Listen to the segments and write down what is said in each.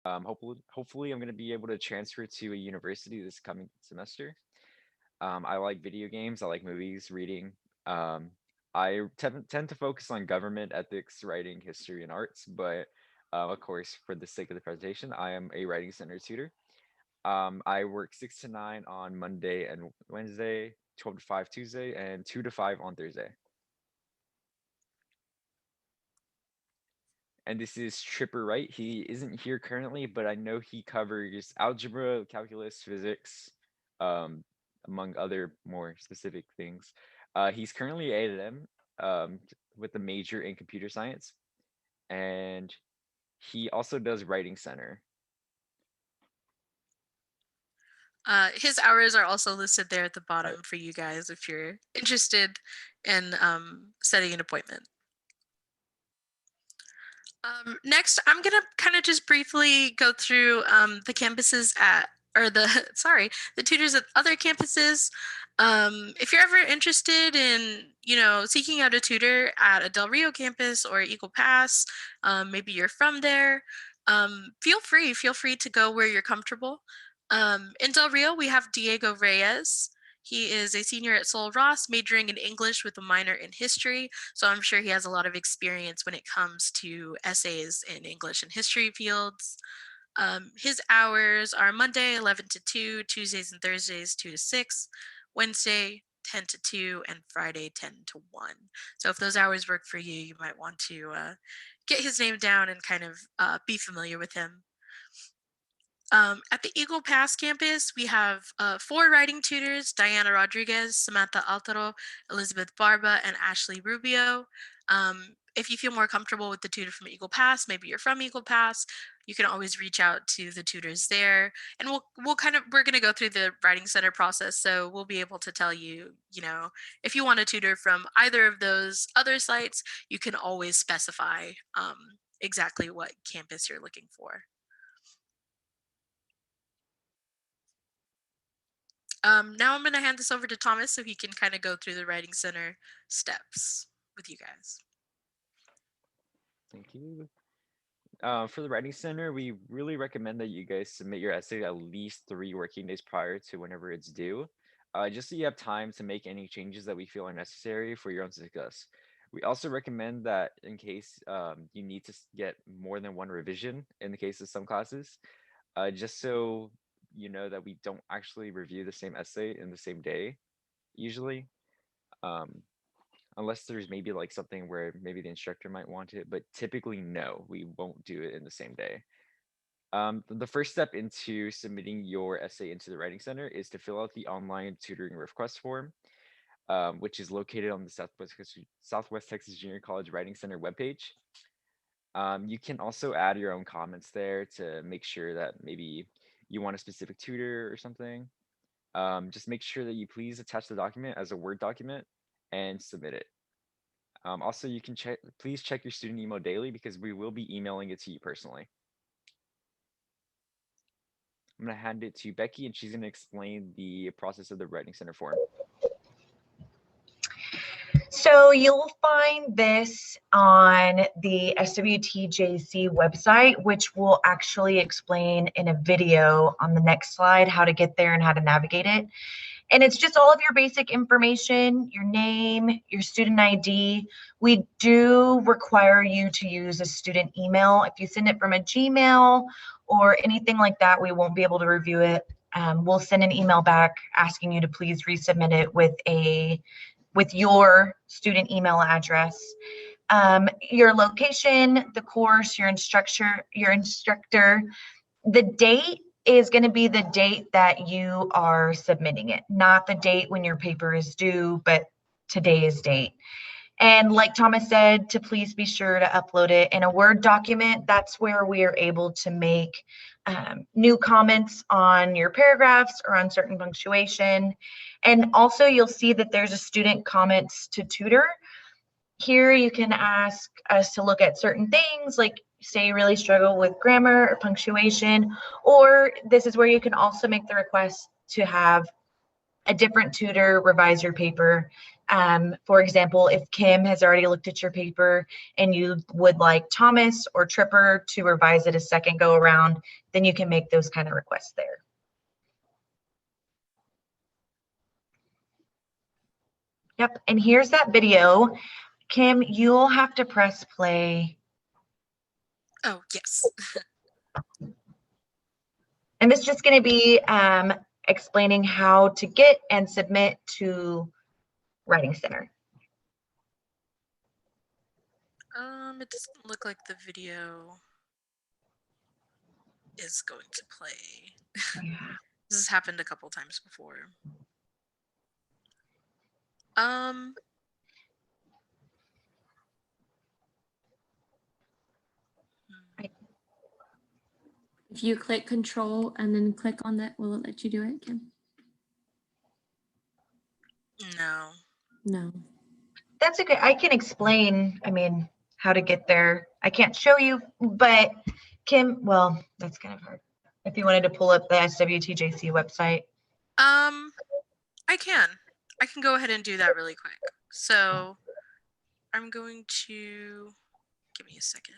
Hopefully, I'm going to be able to transfer to a university this coming semester. I like video games. I like movies, reading. Um, I tend to focus on government, ethics, writing, history, and arts. But of course, for the sake of the presentation, I am a writing center tutor. I work 6 to 9 on Monday and Wednesday, 12 to 5 Tuesday, and 2 to 5 on Thursday. And this is Tripper Wright. He isn't here currently, but I know he covers algebra, calculus, physics, um, among other more specific things. He's currently A&M with a major in computer science, and he also does writing center. His hours are also listed there at the Uh, bottom for you guys if you're interested in setting an appointment. Next, I'm gonna kind of just briefly go through the campuses at, or the, sorry, the tutors at other campuses. If you're ever interested in, seeking out a tutor at a Del Rio campus or Eagle Pass, maybe you're from there, feel free to go where you're comfortable. In Del Rio, we have Diego Reyes. He is a senior at Sol Ross, majoring in English with a minor in history. So I'm sure he has a lot of experience when it comes to essays in English and history fields. His hours are Monday 11 to 2, Tuesdays and Thursdays 2 to 6, Wednesday 10 to 2, and Friday 10 to 1. So if those hours work for you, you might want to get his name down and kind of be familiar with him. At the Eagle Pass campus, we have 4 writing tutors: Diana Rodriguez, Samantha Altaro, Elizabeth Barba, and Ashley Rubio. If you feel more comfortable with the tutor from Eagle Pass, maybe you're from Eagle Pass, you can always reach out to the tutors there. And we're going to go through the writing center process, so we'll be able to tell you, if you want a tutor from either of those other sites, you can always specify exactly what campus you're looking for. Now I'm going to hand this over to Thomas so he can kind of go through the writing center steps with you guys. Thank you. For the writing center, we really recommend that you guys submit your essay at least 3 working days prior to whenever it's due, just so you have time to make any changes that we feel are necessary for your own success. We also recommend that in case you need to get more than one revision in the case of some classes, just so you know that we don't actually review the same essay in the same day, usually. Um, Unless there's maybe like something where maybe the instructor might want it, but typically no, we won't do it in the same day. The first step into submitting your essay into the Writing Center is to fill out the online tutoring request form, which is located on the Southwest Texas Junior College Writing Center webpage. You can also add your own comments there to make sure that maybe you want a specific tutor or something. Just make sure that you please attach the document as a Word document and submit it. Also, you can please check your student email daily because we will be emailing it to you personally. I'm going to hand it to Becky and she's going to explain the process of the Writing Center form. So you'll find this on the SWTJC website, which will actually explain in a video on the next slide how to get there and how to navigate it. And it's just all of your basic information, your name, your student ID. We do require you to use a student email. If you send it from a Gmail or anything like that, we won't be able to review it. We'll send an email back asking you to please resubmit it with your student email address. Your location, the course, your instructor, the date is going to be the date that you are submitting it, not the date when your paper is due, but today's date. And like Thomas said, to please be sure to upload it in a Word document. That's where we are able to make new comments on your paragraphs or on certain punctuation. And also you'll see that there's a student comments to tutor. Here you can ask us to look at certain things, like say you really struggle with grammar or punctuation, or this is where you can also make the request to have a different tutor revise your paper For example, if Kim has already looked at your paper and you would like Thomas or Tripper to revise it a second go around, then you can make those kind of requests there. Yep, and here's that video. Kim, you'll have to press play. Oh, yes. And this is just going to be explaining how to get and submit to Writing Center. It doesn't look like the video is going to play. Yeah. This has happened a couple times before. If you click control and then click on that, will it let you do it, Kim? No. No. That's okay. I can explain, how to get there. I can't show you, but Kim, well, that's kind of hard. If you wanted to pull up the SWTJC website. I can go ahead and do that really quick. So I'm going to, give me a second.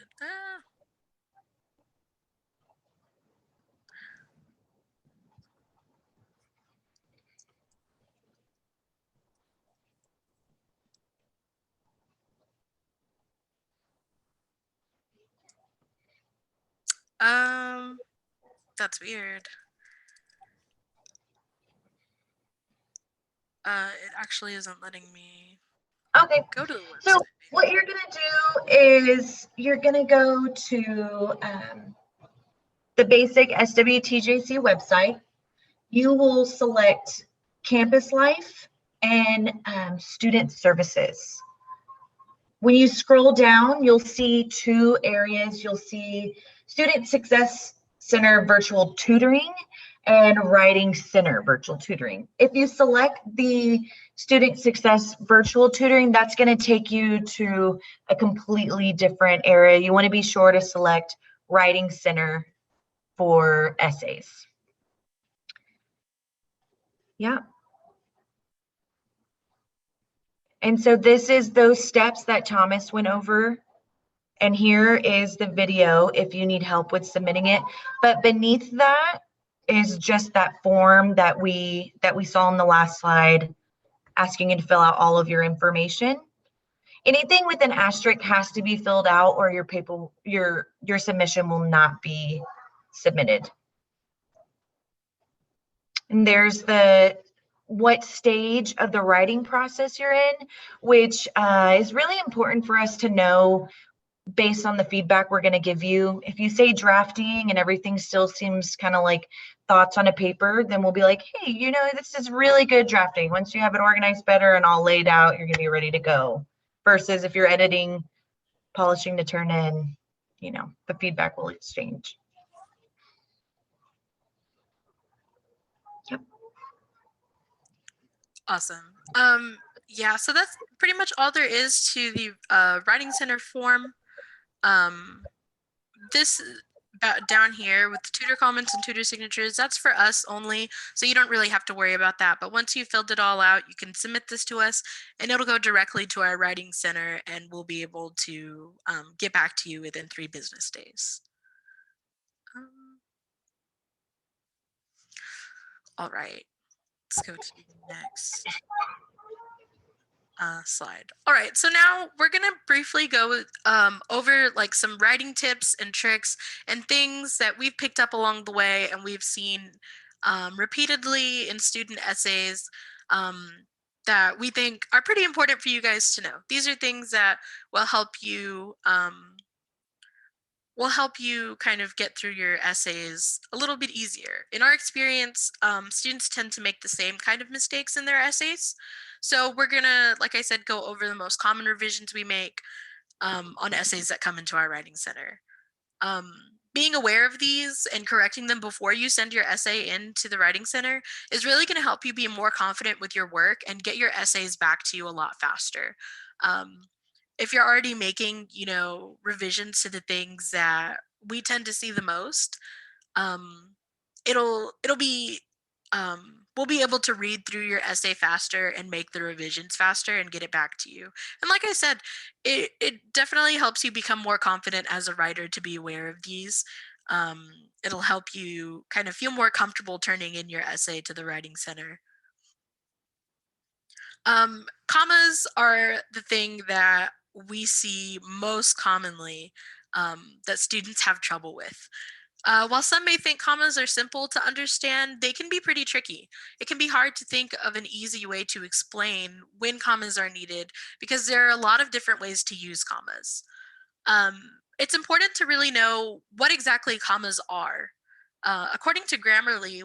That's weird. It actually isn't letting me go to the website. So what you're gonna do is you're gonna go to the basic SWTJC website. You will select Campus Life and Student Services. When you scroll down, you'll see two areas. You'll see Student Success Center Virtual Tutoring and Writing Center Virtual Tutoring. If you select the Student Success Virtual Tutoring, that's going to take you to a completely different area. You want to be sure to select Writing Center for essays. Yeah. And so this is those steps that Thomas went over. And here is the video if you need help with submitting it. But beneath that is just that form that we saw on the last slide, asking you to fill out all of your information. Anything with an asterisk has to be filled out or your submission will not be submitted. And there's what stage of the writing process you're in, which is really important for us to know based on the feedback we're going to give you. If you say drafting and everything still seems kind of like thoughts on a paper, then we'll be like, hey, this is really good drafting. Once you have it organized better and all laid out, you're going to be ready to go. Versus if you're editing, polishing to turn in, the feedback will exchange. Yep. Awesome. Yeah, so that's pretty much all there is to the Writing Center form. This down here with the tutor comments and tutor signatures, that's for us only, so you don't really have to worry about that. But once you've filled it all out, you can submit this to us and it'll go directly to our Writing Center and we'll be able to get back to you within 3 business days. All right, let's go to the next slide. All right, so now we're gonna briefly go over like some writing tips and tricks and things that we've picked up along the way and we've seen repeatedly in student essays that we think are pretty important for you guys to know. These are things that will help you kind of get through your essays a little bit easier. In our experience, students tend to make the same kind of mistakes in their essays. So we're gonna, like I said, go over the most common revisions we make on essays that come into our Writing Center. Being aware of these and correcting them before you send your essay into the Writing Center is really gonna help you be more confident with your work and get your essays back to you a lot faster. If you're already making, revisions to the things that we tend to see the most, it'll be we'll be able to read through your essay faster and make the revisions faster and get it back to you. And like I said, it definitely helps you become more confident as a writer to be aware of these. It'll help you kind of feel more comfortable turning in your essay to the Writing Center. Commas are the thing that we see most commonly that students have trouble with. While some may think commas are simple to understand, they can be pretty tricky. It can be hard to think of an easy way to explain when commas are needed because there are a lot of different ways to use commas. It's important to really know what exactly commas are. According to Grammarly,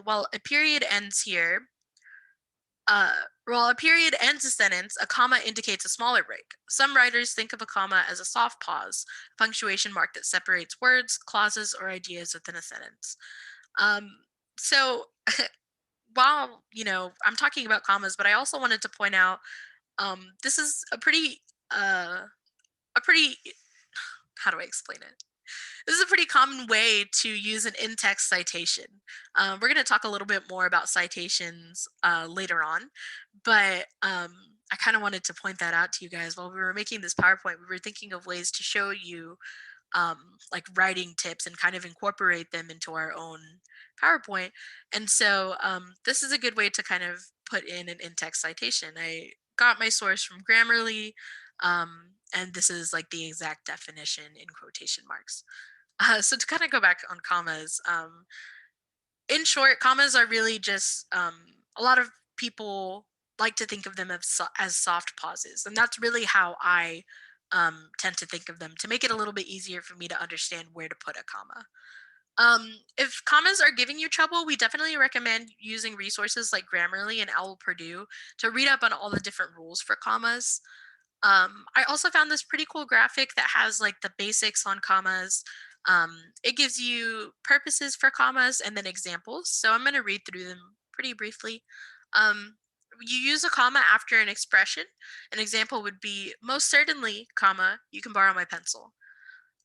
uh, while a period ends a sentence, a comma indicates a smaller break. Some writers think of a comma as a soft pause, a punctuation mark that separates words, clauses, or ideas within a sentence. Um, so while, I'm talking about commas, but I also wanted to point out this is a pretty, how do I explain it? This is a pretty common way to use an in-text citation. We're going to talk a little bit more about citations later on, but I kind of wanted to point that out to you guys. While we were making this PowerPoint, we were thinking of ways to show you like writing tips and kind of incorporate them into our own PowerPoint. And so this is a good way to kind of put in an in-text citation. I got my source from Grammarly, and this is like the exact definition in quotation marks. So to kind of go back on commas, in short, commas are really just a lot of people like to think of them as soft pauses, and that's really how I tend to think of them to make it a little bit easier for me to understand where to put a comma. If commas are giving you trouble, we definitely recommend using resources like Grammarly and Owl Purdue to read up on all the different rules for commas. I also found this pretty cool graphic that has like the basics on commas. It gives you purposes for commas and then examples. So I'm going to read through them pretty briefly. Um, you use a comma after an expression. An example would be most certainly, comma, you can borrow my pencil.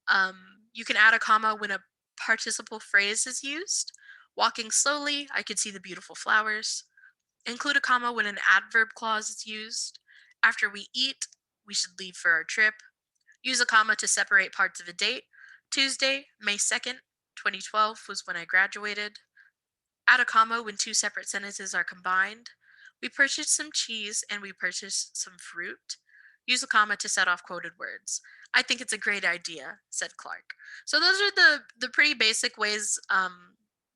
Um, you can add a comma when a participle phrase is used. Walking slowly, I could see the beautiful flowers. Include a comma when an adverb clause is used. After we eat, we should leave for our trip. Use a comma to separate parts of a date. Tuesday, May 2nd, 2012 was when I graduated. Add a comma when two separate sentences are combined. We purchased some cheese and we purchased some fruit. Use a comma to set off quoted words. I think it's a great idea, said Clark. So those are the pretty basic ways,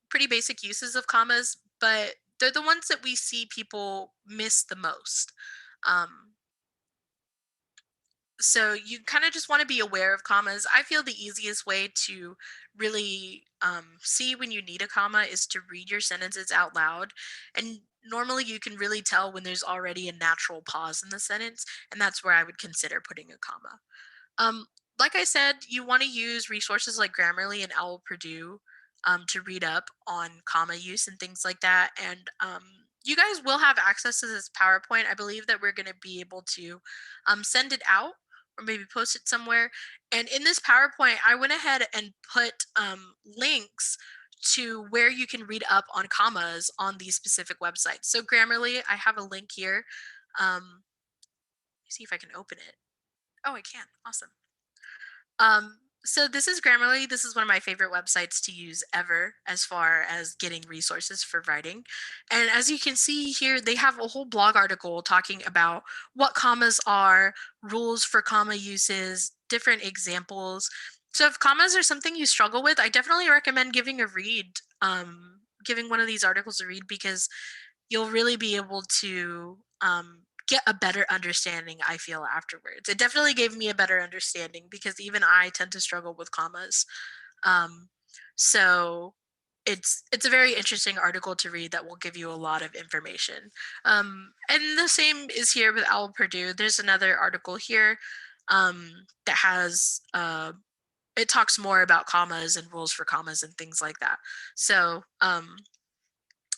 pretty basic uses of commas, but they're the ones that we see people miss the most. Um, so you kind of just want to be aware of commas. I feel the easiest way to really see when you need a comma is to read your sentences out loud. And normally you can really tell when there's already a natural pause in the sentence, and that's where I would consider putting a comma. Um, like I said, you want to use resources like Grammarly and Owl Purdue to read up on comma use and things like that. And you guys will have access to this PowerPoint. I believe that we're going to be able to send it out or maybe post it somewhere. And in this PowerPoint, I went ahead and put links to where you can read up on commas on these specific websites. So Grammarly, I have a link here. Let me see if I can open it. Oh, I can. Awesome. So this is Grammarly. This is one of my favorite websites to use ever as far as getting resources for writing. And as you can see here, they have a whole blog article talking about what commas are, rules for comma uses, different examples. So if commas are something you struggle with, I definitely recommend giving a read, giving one of these articles a read, because you'll really be able to get a better understanding, I feel, afterwards. It definitely gave me a better understanding because even I tend to struggle with commas. Um, so it's a very interesting article to read that will give you a lot of information. And the same is here with Owl Purdue. There's another article here that has it talks more about commas and rules for commas and things like that. So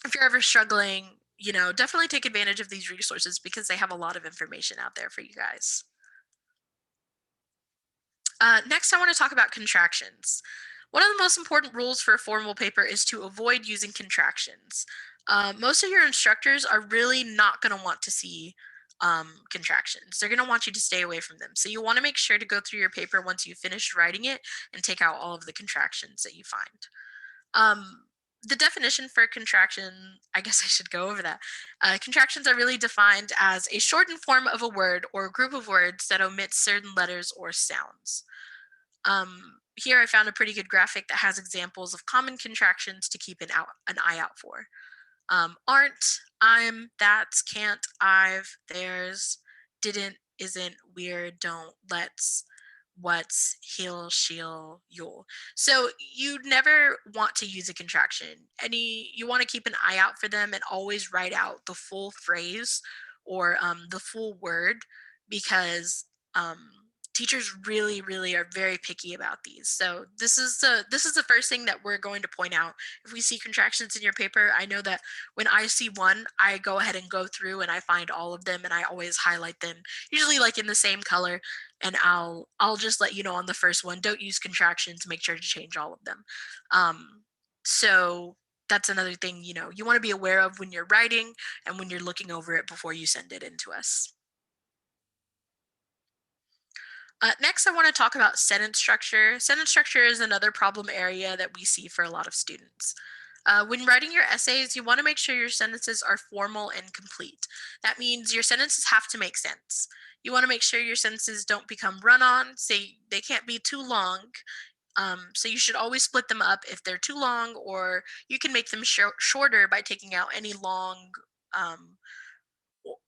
if you're ever struggling, definitely take advantage of these resources because they have a lot of information out there for you guys. Next, I want to talk about contractions. One of the most important rules for a formal paper is to avoid using contractions. Most of your instructors are really not going to want to see contractions. They're going to want you to stay away from them. So you want to make sure to go through your paper once you've finished writing it and take out all of the contractions that you find. The definition for contraction, I guess I should go over that. Contractions are really defined as a shortened form of a word or a group of words that omits certain letters or sounds. Here I found a pretty good graphic that has examples of common contractions to keep an eye out for. Aren't, I'm, that's, can't, I've, there's, didn't, isn't, we're, don't, let's, what's, he'll, she'll, you'll. So you never want to use a contraction. You want to keep an eye out for them and always write out the full phrase or the full word, because teachers really, really are very picky about these. So this is the first thing that we're going to point out. If we see contractions in your paper, I know that when I see one, I go ahead and go through and I find all of them and I always highlight them, usually like in the same color, and I'll just let you know on the first one, don't use contractions, make sure to change all of them. So that's another thing, you want to be aware of when you're writing and when you're looking over it before you send it in to us. Next, I want to talk about sentence structure. Sentence structure is another problem area that we see for a lot of students. When writing your essays, you want to make sure your sentences are formal and complete. That means your sentences have to make sense. You want to make sure your sentences don't become run-on, they can't be too long. So you should always split them up if they're too long, or you can make them shorter by taking out any long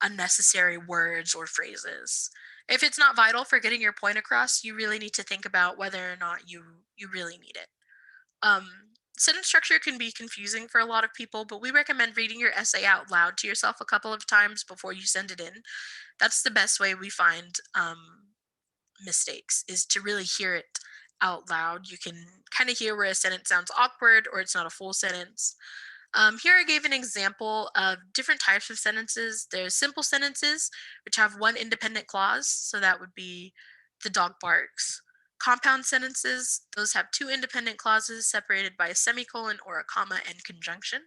unnecessary words or phrases. If it's not vital for getting your point across, you really need to think about whether or not you really need it. Sentence structure can be confusing for a lot of people, but we recommend reading your essay out loud to yourself a couple of times before you send it in. That's the best way we find mistakes, is to really hear it out loud. You can kind of hear where a sentence sounds awkward or it's not a full sentence. Here I gave an example of different types of sentences. There's simple sentences, which have one independent clause, so that would be the dog barks. Compound sentences, those have two independent clauses separated by a semicolon or a comma and conjunction.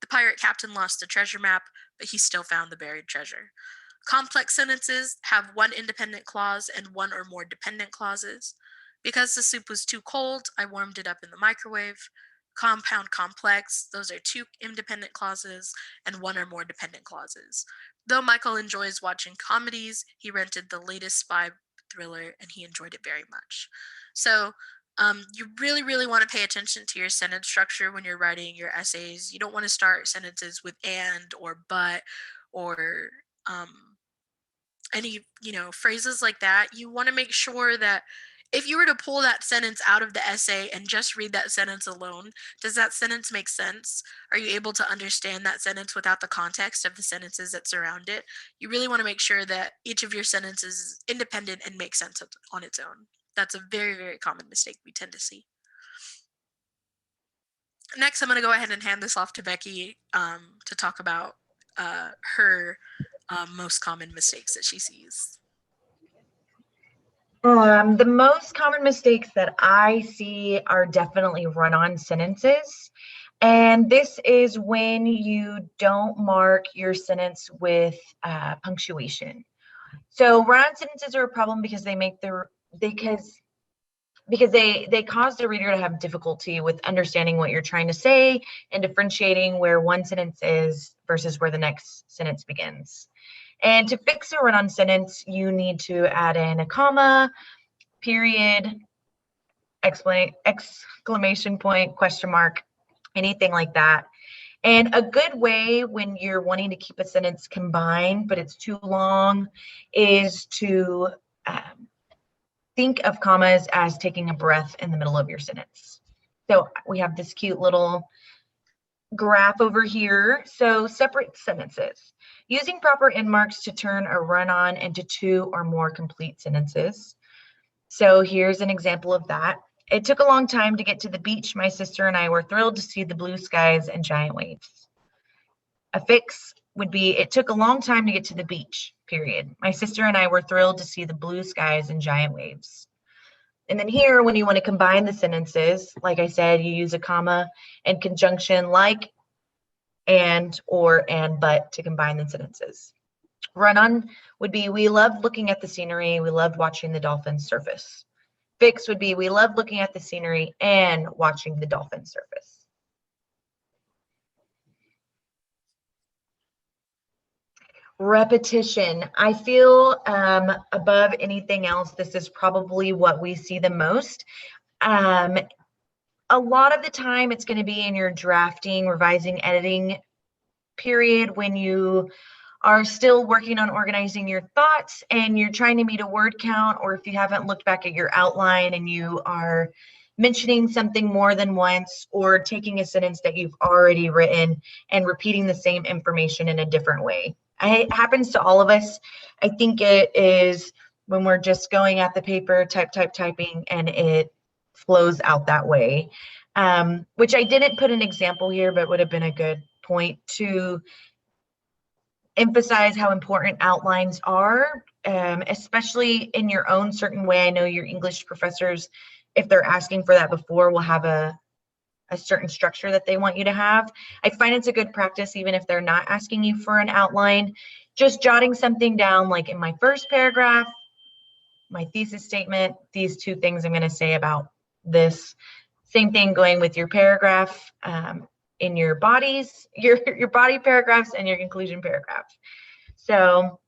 The pirate captain lost the treasure map, but he still found the buried treasure. Complex sentences have one independent clause and one or more dependent clauses. Because the soup was too cold, I warmed it up in the microwave. Compound complex, those are two independent clauses and one or more dependent clauses. Though Michael enjoys watching comedies, he rented the latest spy thriller and he enjoyed it very much. So you really, really want to pay attention to your sentence structure when you're writing your essays. You don't want to start sentences with and or but or any phrases like that. You want to make sure that if you were to pull that sentence out of the essay and just read that sentence alone, does that sentence make sense? Are you able to understand that sentence without the context of the sentences that surround it? You really want to make sure that each of your sentences is independent and makes sense on its own. That's a very, very common mistake we tend to see. Next, I'm going to go ahead and hand this off to Becky to talk about her most common mistakes that she sees. The most common mistakes that I see are definitely run-on sentences. And this is when you don't mark your sentence with punctuation. So run-on sentences are a problem because they cause the reader to have difficulty with understanding what you're trying to say and differentiating where one sentence is versus where the next sentence begins. And to fix a run-on sentence, you need to add in a comma, period, exclamation point, question mark, anything like that. And a good way when you're wanting to keep a sentence combined, but it's too long, is to think of commas as taking a breath in the middle of your sentence. So we have this cute little graph over here. So separate sentences. Using proper end marks to turn a run-on into two or more complete sentences. So here's an example of that. It took a long time to get to the beach. My sister and I were thrilled to see the blue skies and giant waves. A fix would be, it took a long time to get to the beach, period. My sister and I were thrilled to see the blue skies and giant waves. And then here, when you want to combine the sentences, like I said, you use a comma and conjunction like and, or, and, but to combine the sentences. Run on would be, we loved looking at the scenery. We loved watching the dolphins surface. Fix would be, we loved looking at the scenery and watching the dolphins surface. Repetition. I feel above anything else, this is probably what we see the most. A lot of the time it's going to be in your drafting, revising, editing period when you are still working on organizing your thoughts and you're trying to meet a word count, or if you haven't looked back at your outline and you are mentioning something more than once, or taking a sentence that you've already written and repeating the same information in a different way. It happens to all of us. I think it is when we're just going at the paper, typing, and it flows out that way. Which I didn't put an example here, but would have been a good point to emphasize how important outlines are, especially in your own certain way. I know your English professors, if they're asking for that before, will have a certain structure that they want you to have. I find it's a good practice, even if they're not asking you for an outline, just jotting something down, like in my first paragraph, my thesis statement, these two things I'm going to say about this. Same thing going with your paragraph, in your bodies, your body paragraphs and your conclusion paragraphs. So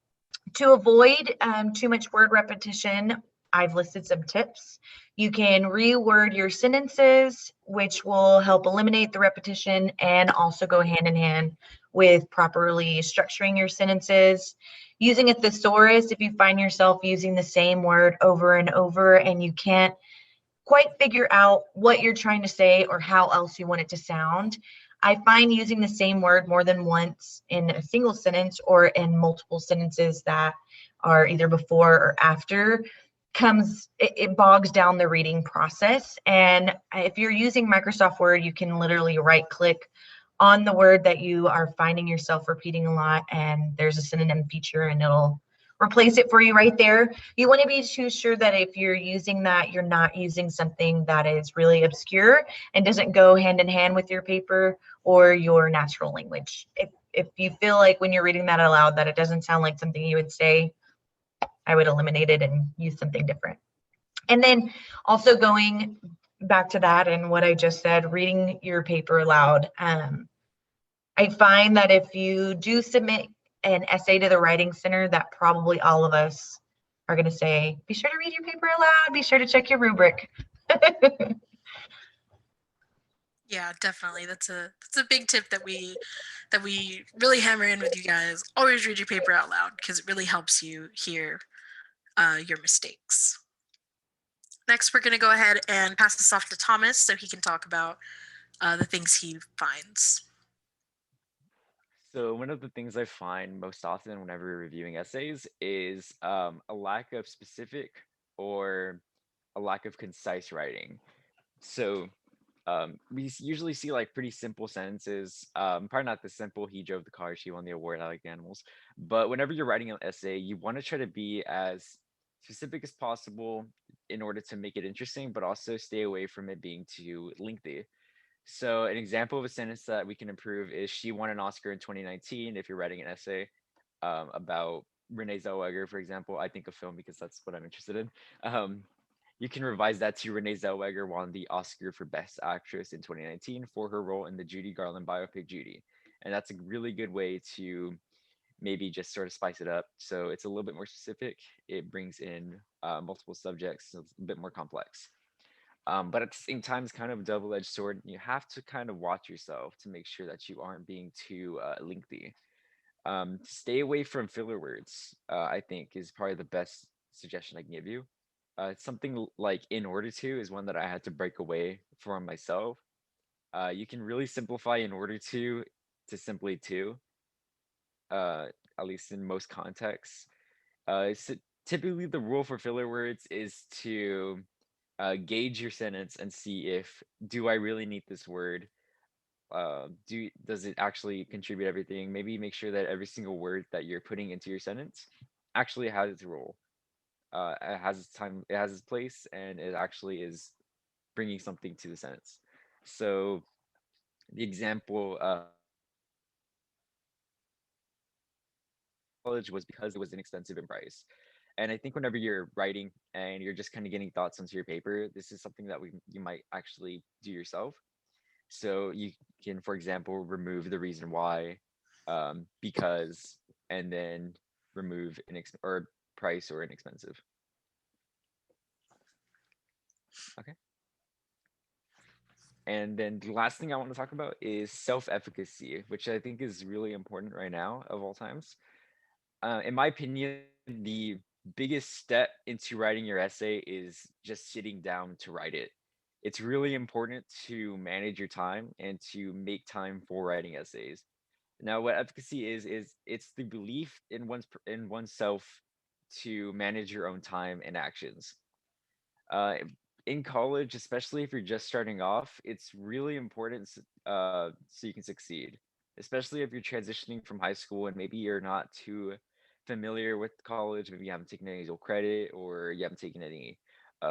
to avoid too much word repetition, I've listed some tips. You can reword your sentences, which will help eliminate the repetition and also go hand in hand with properly structuring your sentences. Using a thesaurus, if you find yourself using the same word over and over and you can't quite figure out what you're trying to say or how else you want it to sound, I find using the same word more than once in a single sentence or in multiple sentences that are either before or after it bogs down the reading process. And if you're using Microsoft Word, you can literally right click on the word that you are finding yourself repeating a lot, and there's a synonym feature and it'll replace it for you right there. You want to be too sure that if you're using that, you're not using something that is really obscure and doesn't go hand in hand with your paper or your natural language. If you feel like when you're reading that aloud that it doesn't sound like something you would say, I would eliminate it and use something different. And then also going back to that and what I just said, reading your paper aloud. I find that if you do submit an essay to the Writing Center, that probably all of us are going to say, be sure to read your paper aloud, be sure to check your rubric. Yeah, definitely. That's a big tip that we really hammer in with you guys. Always read your paper out loud because it really helps you hear your mistakes. Next, we're going to go ahead and pass this off to Thomas so he can talk about the things he finds. So one of the things I find most often whenever reviewing essays is a lack of specific or a lack of concise writing. So we usually see like pretty simple sentences. Probably not this simple. He drove the car. She won the award. I like the animals. But whenever you're writing an essay, you want to try to be as specific as possible in order to make it interesting, but also stay away from it being too lengthy. So an example of a sentence that we can improve is she won an Oscar in 2019. If you're writing an essay about Renee Zellweger, for example, I think of film because that's what I'm interested in. You can revise that to Renee Zellweger won the Oscar for Best Actress in 2019 for her role in the Judy Garland biopic Judy. And that's a really good way to maybe just sort of spice it up. So it's a little bit more specific. It brings in multiple subjects, so it's a bit more complex. But at the same time, it's kind of a double-edged sword. You have to kind of watch yourself to make sure that you aren't being too lengthy. Stay away from filler words, I think, is probably the best suggestion I can give you. Something like in order to is one that I had to break away from myself. You can really simplify in order to simply to, at least in most contexts. So typically, the rule for filler words is to gauge your sentence and see if do I really need this word? Does it actually contribute everything? Maybe make sure that every single word that you're putting into your sentence actually has its role. it has its time, it has its place, and it actually is bringing something to the sentence. So the example college was because it was inexpensive in price. And I think whenever you're writing and you're just kind of getting thoughts onto your paper, this is something that you might actually do yourself. So you can, for example, remove the reason why, because, and then remove or price or inexpensive. Okay. And then the last thing I want to talk about is self-efficacy, which I think is really important right now of all times. In my opinion, the biggest step into writing your essay is just sitting down to write it. It's really important to manage your time and to make time for writing essays. Now, what efficacy is it's the belief in oneself to manage your own time and actions. Uh, in college, especially if you're just starting off, it's really important so you can succeed. Especially if you're transitioning from high school and maybe you're not too familiar with college, maybe you haven't taken any dual credit or you haven't taken any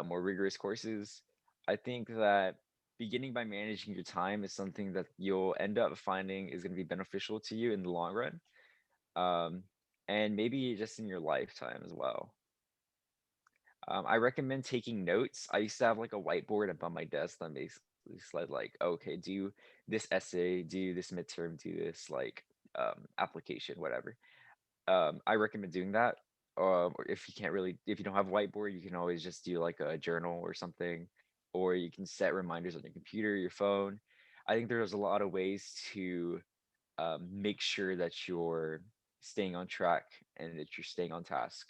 more rigorous courses. I think that beginning by managing your time is something that you'll end up finding is going to be beneficial to you in the long run, um, and maybe just in your lifetime as well. I recommend taking notes. I used to have like a whiteboard above my desk that basically said like, okay, do this essay, do this midterm, do this like application, whatever. I recommend doing that. Or if you can't really, if you don't have a whiteboard, you can always just do like a journal or something, or you can set reminders on your computer, your phone. I think there's a lot of ways to make sure that you're staying on track and that you're staying on task.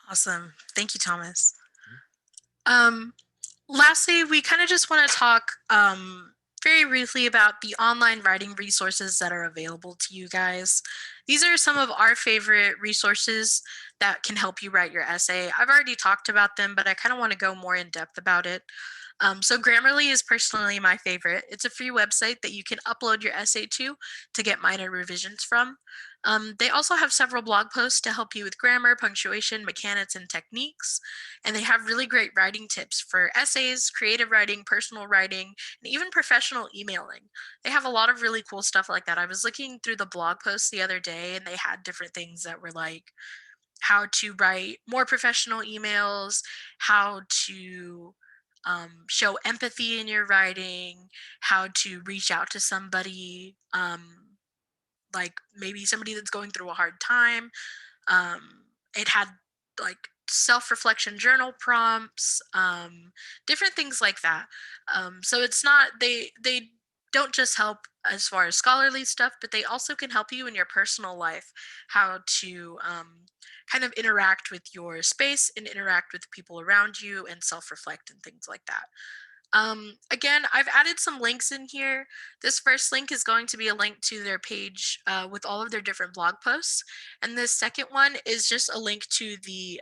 Awesome. Thank you, Thomas. Mhm. Um, Lastly, we kind of just want to talk very briefly about the online writing resources that are available to you guys. These are some of our favorite resources that can help you write your essay. I've already talked about them, but I kind of want to go more in depth about it. So Grammarly is personally my favorite. It's a free website that you can upload your essay to get minor revisions from. They also have several blog posts to help you with grammar, punctuation, mechanics, and techniques. And they have really great writing tips for essays, creative writing, personal writing, and even professional emailing. They have a lot of really cool stuff like that. I was looking through the blog posts the other day and they had different things that were like how to write more professional emails, how to show empathy in your writing, how to reach out to somebody, like maybe somebody that's going through a hard time. It had like self-reflection journal prompts, different things like that. So it's not they don't just help as far as scholarly stuff, but they also can help you in your personal life, how to kind of interact with your space and interact with people around you and self-reflect and things like that. Again, I've added some links in here. This first link is going to be a link to their page with all of their different blog posts. And this second one is just a link to the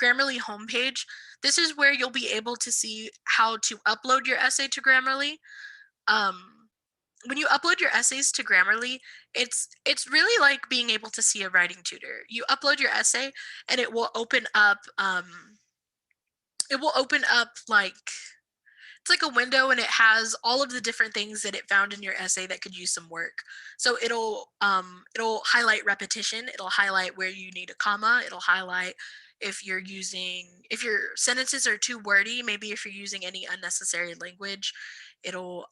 Grammarly homepage. This is where you'll be able to see how to upload your essay to Grammarly. Um, when you upload your essays to Grammarly, it's really like being able to see a writing tutor. You upload your essay and it will open up like it's like a window and it has all of the different things that it found in your essay that could use some work. So it'll highlight repetition, it'll highlight where you need a comma, it'll highlight if your sentences are too wordy, maybe if you're using any unnecessary language, it'll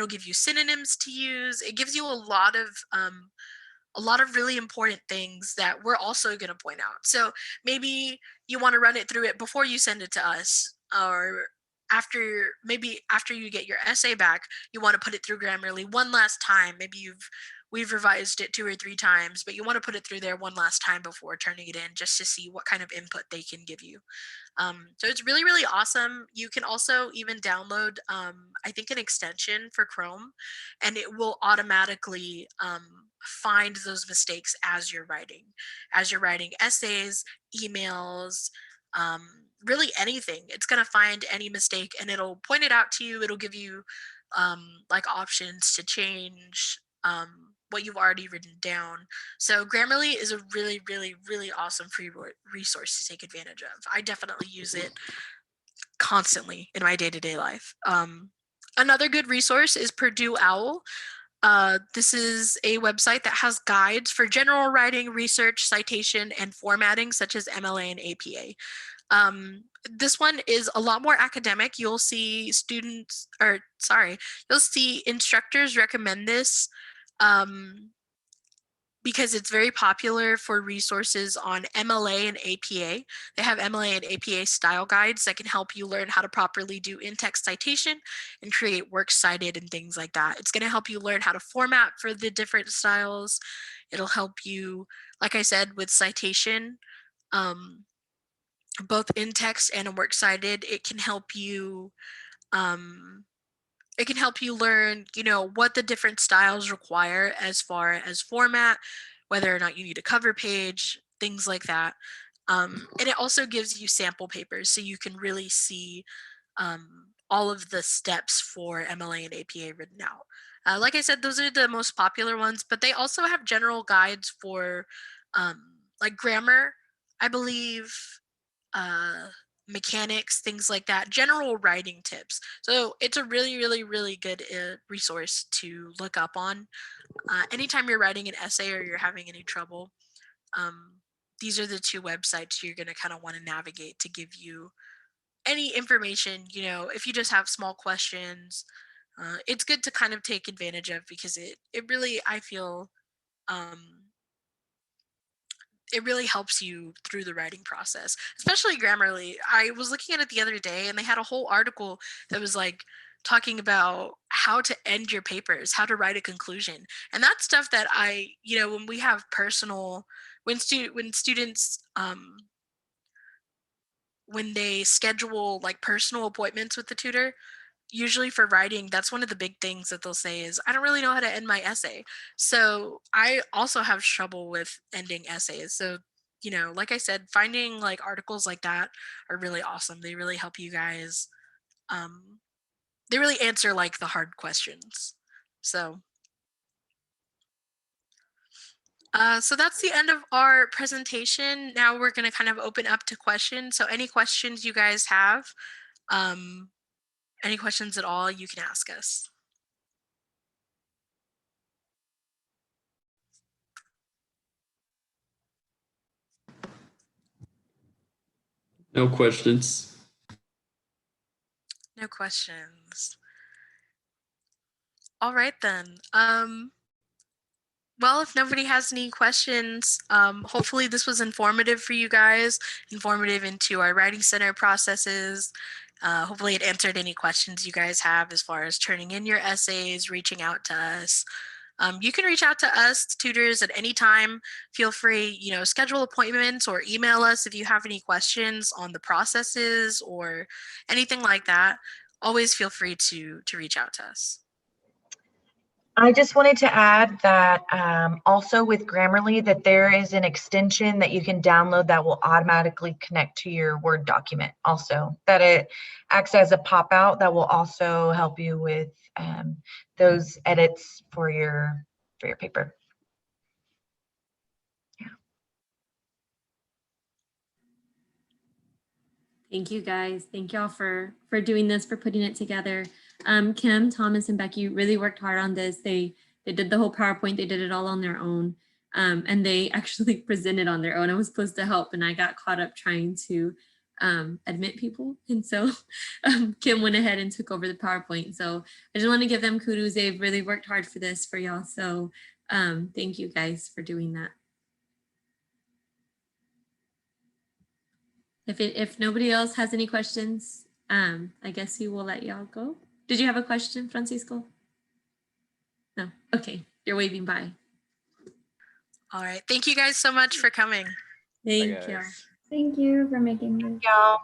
give you synonyms to use. It gives you a lot of really important things that we're also going to point out. So maybe you want to run it through it before you send it to us, or maybe after you get your essay back, you want to put it through Grammarly one last time. Maybe we've revised it 2 or 3 times, but you want to put it through there one last time before turning it in just to see what kind of input they can give you. So it's really, really awesome. You can also even download, I think, an extension for Chrome, and it will automatically find those mistakes as you're writing essays, emails, really anything. It's going to find any mistake and it'll point it out to you. It'll give you like options to change. what you've already written down. So Grammarly is a really, really, really awesome free resource to take advantage of. I definitely use it constantly in my day-to-day life. Another good resource is Purdue OWL. This is a website that has guides for general writing, research, citation, and formatting, such as MLA and APA. This one is a lot more academic. You'll see you'll see instructors recommend this because it's very popular for resources on MLA and APA. They have MLA and APA style guides that can help you learn how to properly do in-text citation and create works cited and things like that. It's going to help you learn how to format for the different styles. It'll help you, like I said, with citation, both in text and in works cited. It can help you learn, what the different styles require as far as format, whether or not you need a cover page, things like that. And it also gives you sample papers so you can really see all of the steps for MLA and APA written out. Like I said, those are the most popular ones, but they also have general guides for like grammar, I believe, mechanics, things like that, general writing tips. So it's a really, really, really good resource to look up on. Anytime you're writing an essay or you're having any trouble, these are the two websites you're going to kind of want to navigate to give you any information. If you just have small questions, it's good to kind of take advantage of, because it really, I feel, it really helps you through the writing process, especially Grammarly. I was looking at it the other day and they had a whole article that was like talking about how to end your papers, how to write a conclusion. And that's stuff that when we have when students, when they schedule like personal appointments with the tutor, usually for writing, that's one of the big things that they'll say is, I don't really know how to end my essay. So I also have trouble with ending essays. So, like I said, finding like articles like that are really awesome. They really help you guys. They really answer like the hard questions. So, so that's the end of our presentation. Now we're going to kind of open up to questions. So any questions you guys have, any questions at all, you can ask us. No questions. No questions. All right then. Well, if nobody has any questions, hopefully this was informative for you guys, informative into our Writing Center processes. Hopefully it answered any questions you guys have as far as turning in your essays, reaching out to us. You can reach out to us, tutors, at any time. Feel free, schedule appointments or email us if you have any questions on the processes or anything like that. Always feel free to reach out to us. I just wanted to add that also with Grammarly, that there is an extension that you can download that will automatically connect to your Word document. Also, that it acts as a pop-out that will also help you with those edits for your paper. Yeah. Thank you guys. Thank y'all for doing this, for putting it together. Kim, Thomas, and Becky really worked hard on this. They did the whole PowerPoint. They did it all on their own. And they actually presented on their own. I was supposed to help and I got caught up trying to admit people. And so Kim went ahead and took over the PowerPoint. So I just want to give them kudos. They've really worked hard for this for y'all. So thank you guys for doing that. If nobody else has any questions, I guess we will let y'all go. Did you have a question, Francisco? No. Okay. You're waving bye. All right. Thank you guys so much for coming. Thank you. guys. Thank you for making this. Y'all.